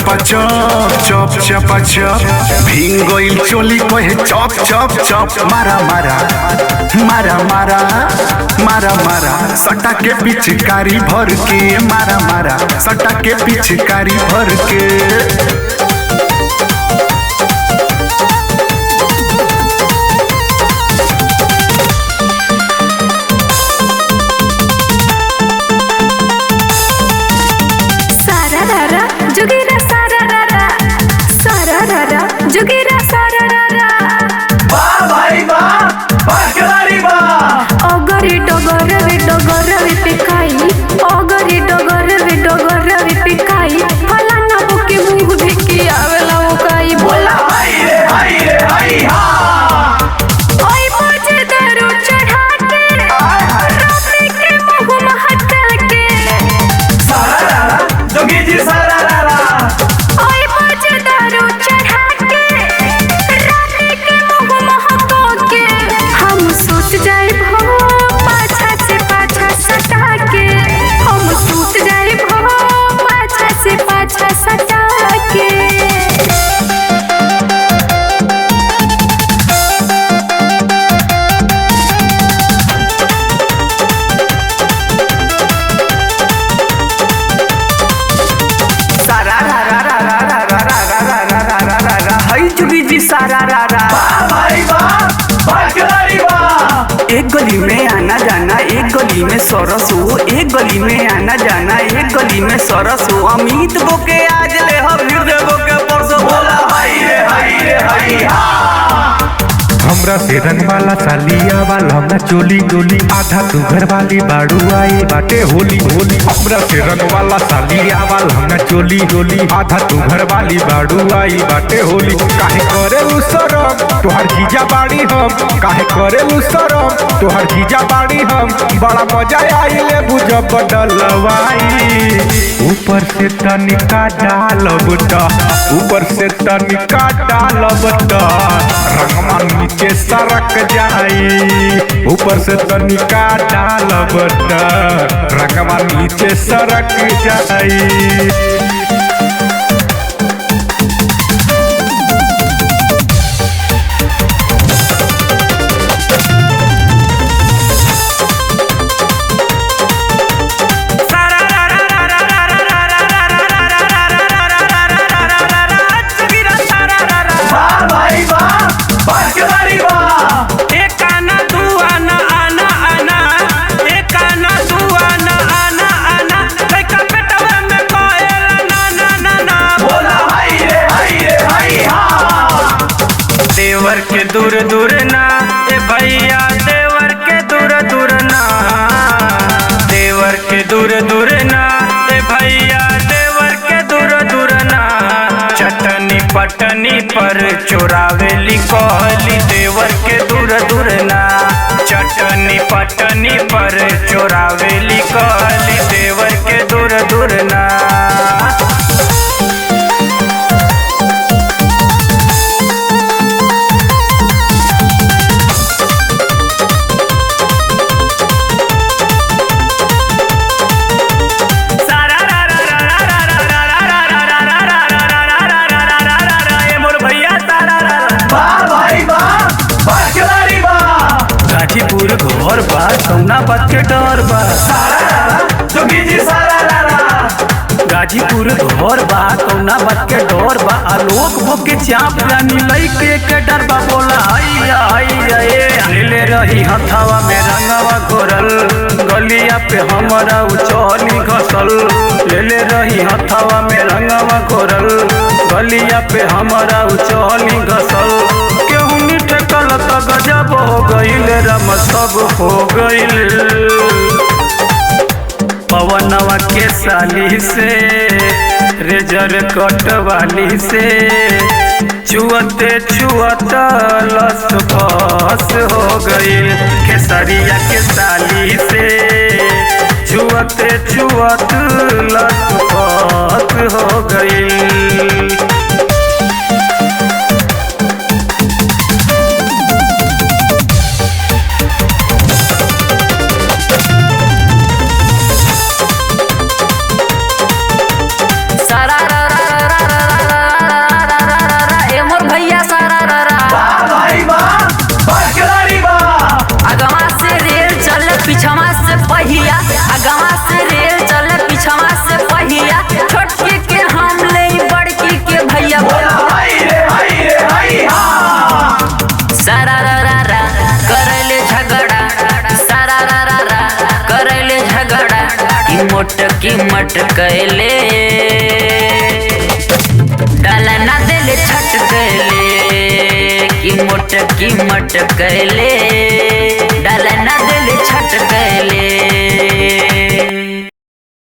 चप चपा चप भींग गइल चोली कहे चप चप चप मारा मारा मारा मारा मारा मारा सटा के पिचकारी भर के मारा मारा सटा के पिचकारी भर के जुगीरा सारा रारा सारा रारा जुगीरा सारा रारा वाह भाई वाह खिलाड़ी वाह ओगरी डोगर वे पिकाई ओगरी डोगर वे पिकाई फलाना बुके मुंह ढेकी आवेला ओकाई बोला हाय रे हाय रे हाय हा ओई मुझे दरो चढ़ा के रात्रि के मुंह महका के सारा रारा जोगी जी सारा सारा रारा भाई वाह खिलाड़ी वाह एक गली में आना जाना एक गली में सरस हो एक गली में आना जाना एक गली में सरस हो अमित बोके आज ले हम हृदय बोके परसों बोला हाय रे हाय हा हमरा से रंग वाला सालिया वाला हमरा चोली डोली आधा तू घर वाली बाड़ू आई बाटे होली होली हमरा से रंग वाला सालिया वाला हमरा चोली डोली आधा तू घर वाली बाड़ू आई बाटे होली काहे करे उ शरम तोहर जीजा बाड़ी हम काहे करे उ शरम तोहर जीजा बाड़ी हम बड़ा मजा आइले बुझ बदलवाई ऊपर से तनिका डालब त ऊपर से तनिका डालब त रंगमा नीचे सरक जाई ऊपर से तनिका डालब त रंगवा नीचे सरक जाई देवर के दूर दूर ना ए भैया देवर के दूर दूर ना देवर के दूर दूर ना ए भैया देवर के दूर दूर ना चटनी पटनी पर चोरावेली कहली देवर के दूर दूर ना चटनी पटनी पर चोरावेली कहली देवर के दूर दूर ना गाजीपुर घर बा कौना बात के डर बा जोगी जी सारा रारा गाजीपुर घर बा कौना बात के डर बा आलोक भोके चाप जानी लइके के डर बा बोला हैया ले रही हथावा में रंगवा घोरल गलिया पे हमरा उचौली घसल ले रही हथावा में रंगवा घोरल गलिया पे हमरा उचौली घसल त गजब हो गईल रम सब हो गईल पवन साली से रेजर कट वाली से छुअते छुअत लस फस हो गईल। खेसरिया के साली से छुअते छुअत लस फस हो गईल। पिछवा से पहिया अगवा से रेल चले पिछवा से पहिया छोटकी के हम ले बड़की के भैया सारा रा करले झगड़ा सारा रा करले झगड़ा की मट कैले डाला ना दिल छट कैले की मट कैले